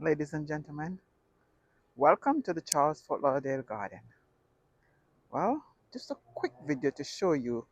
Ladies and gentlemen, welcome to the Charles Fort Lauderdale Garden. Well, just a quick video to show you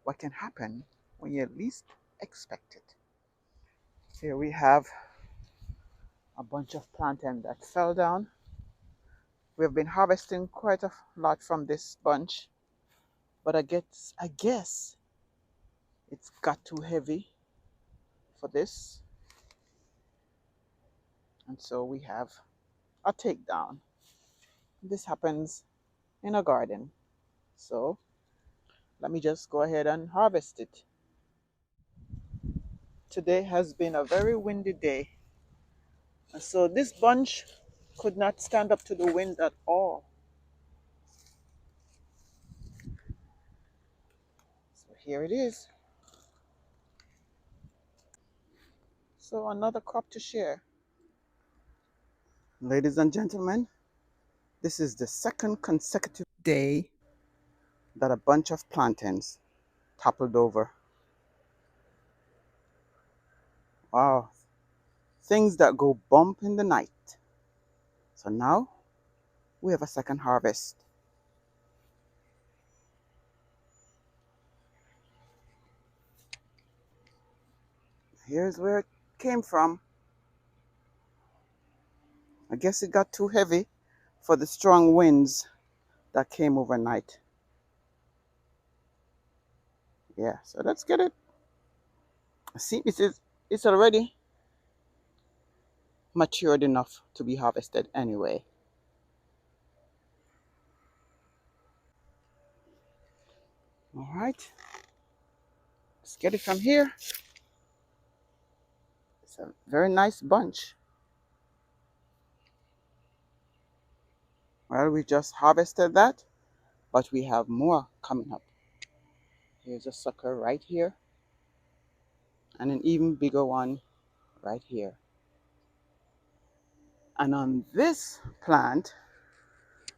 what can happen when you least expect it. Here we have a bunch of plantain that fell down. We've been harvesting quite a lot from this bunch, but I guess it's got too heavy for this, and so we have a takedown. This happens in a garden, so let me just go ahead and harvest it. Today has been a very windy day, and so this bunch could not stand up to the wind at all. So here it is. So another crop to share. Ladies and gentlemen, this is the second consecutive day that a bunch of plantains toppled over. Wow, things that go bump in the night. So now we have a second harvest. Here's where it came from. I guess it got too heavy for the strong winds that came overnight. Yeah, so let's get it. See, it's already matured enough to be harvested anyway. All right, let's get it from here. It's a very nice bunch. Well, we just harvested that, but we have more coming up. Here's a sucker right here, and an even bigger one right here. And on this plant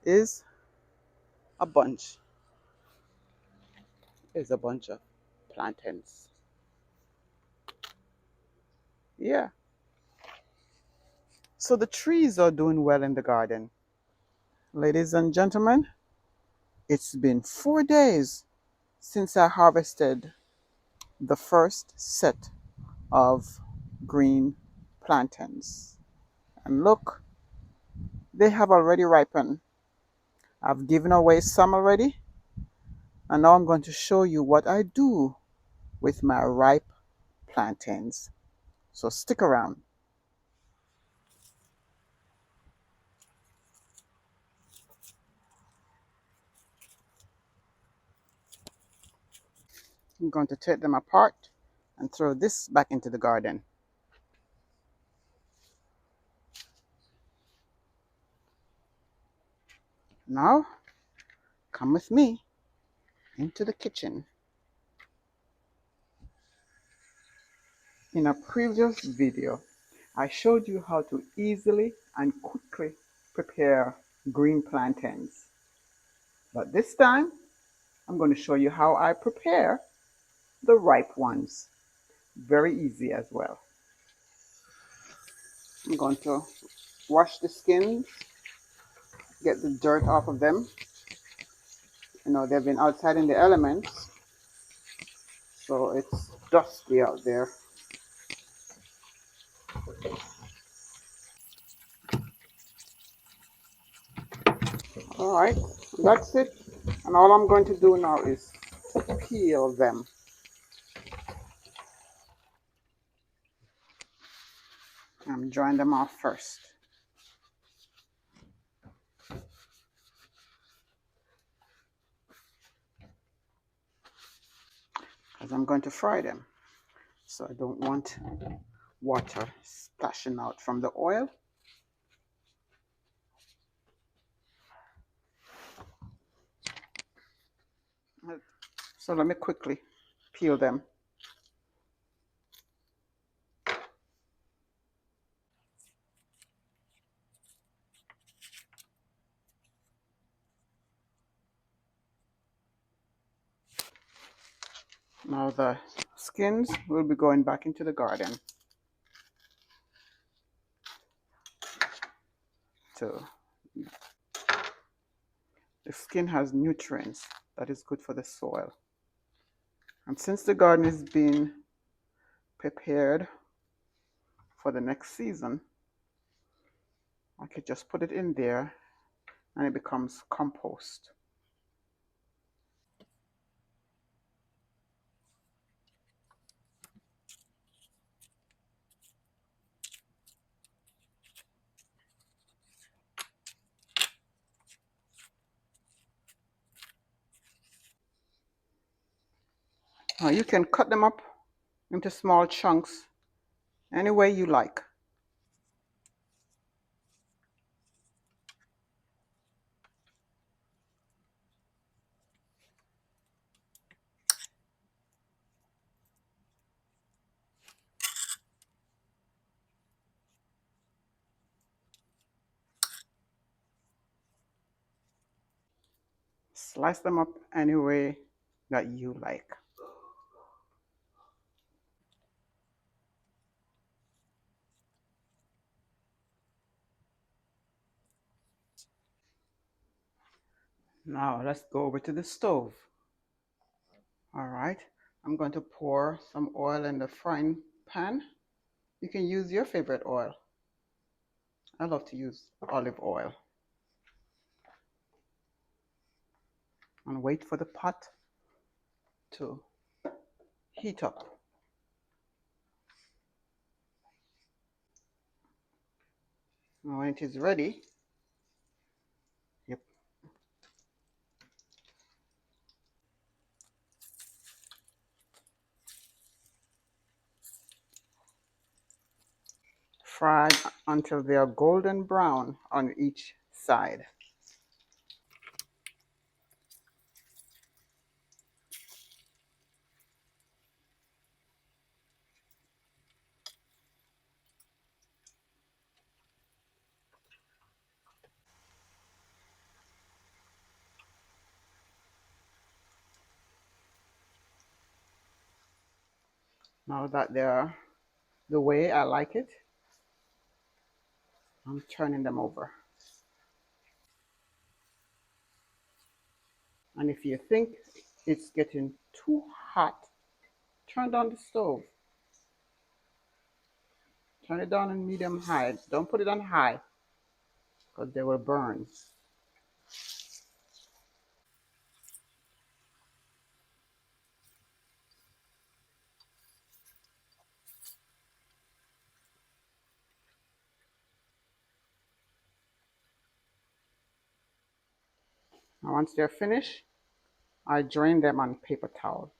is a bunch. Is a bunch of plantains. Yeah. So the trees are doing well in the garden. Ladies and gentlemen, it's been 4 days since I harvested the first set of green plantains. And look, they have already ripened. I've given away some already, and now I'm going to show you what I do with my ripe plantains. So stick around. I'm going to take them apart and throw this back into the garden. Now, come with me into the kitchen. In a previous video, I showed you how to easily and quickly prepare green plantains. But this time, I'm going to show you how I prepare the ripe ones. Very easy as well. I'm going to wash the skins, get the dirt off of them. You know, they've been outside in the elements, so it's dusty out there. All right, that's it. And all I'm going to do now is peel them. I'm drying them off first. Because I'm going to fry them. So I don't want water splashing out from the oil. So let me quickly peel them. Now the skins will be going back into the garden. to, the skin has nutrients that is good for the soil. And since the garden is being prepared for the next season, I could just put it in there and it becomes compost. Now you can cut them up into small chunks any way you like. Slice them up any way that you like. Now let's go over to the stove. All right, I'm going to pour some oil in the frying pan. You can use your favorite oil. I love to use olive oil. And wait for the pot to heat up. Now when it is ready, yep, fry until they are golden brown on each side. Now that they're the way I like it, I'm turning them over. And if you think it's getting too hot, turn down the stove. Turn it down on medium high. Don't put it on high because they will burn. Now once they're finished, I drain them on paper towel.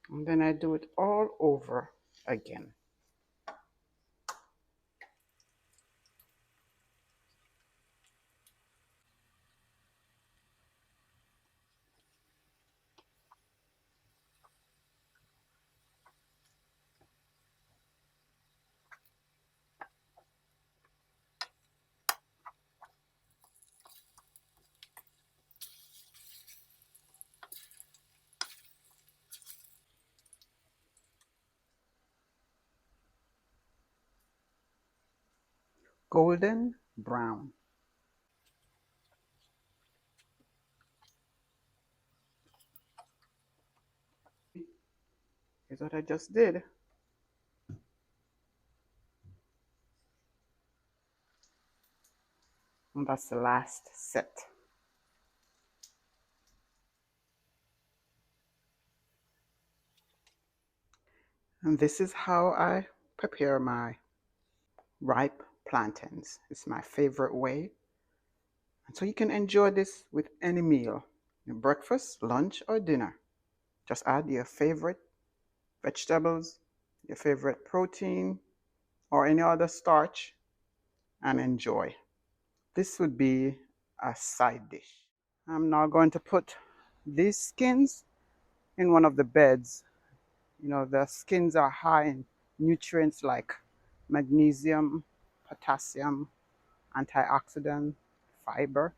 And then I do it all over again. Golden brown. Is what I just did. And that's the last set. And this is how I prepare my ripe plantains. It's my favorite way. And so you can enjoy this with any meal, your breakfast, lunch, or dinner. Just add your favorite vegetables, your favorite protein, or any other starch, and enjoy. This would be a side dish. I'm now going to put these skins in one of the beds. You know, the skins are high in nutrients like magnesium, potassium, antioxidant, fiber,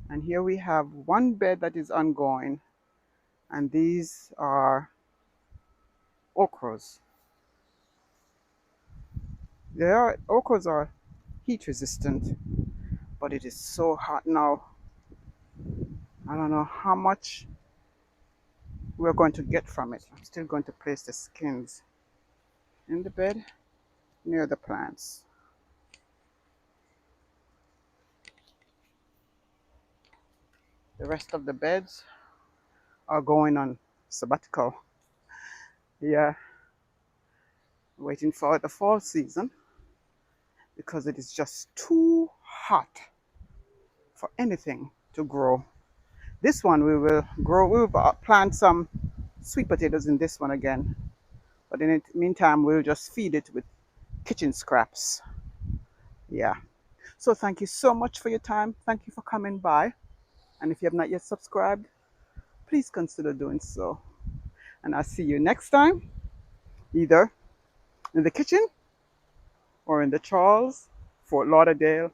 And here we have one bed that is ongoing, and these are okras. Okras are heat resistant, but it is so hot now. I don't know how much we're going to get from it. I'm still going to place the skins in the bed near the plants. The rest of the beds are going on sabbatical. Yeah, waiting for the fall season because it is just too hot for anything to grow. This one we will grow, we will plant some sweet potatoes in this one again. But in the meantime, we'll just feed it with kitchen scraps. Yeah. So thank you so much for your time. Thank you for coming by. And if you have not yet subscribed, please consider doing so. And I'll see you next time, either in the kitchen or in the Charles Fort Lauderdale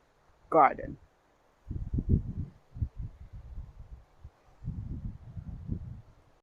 garden.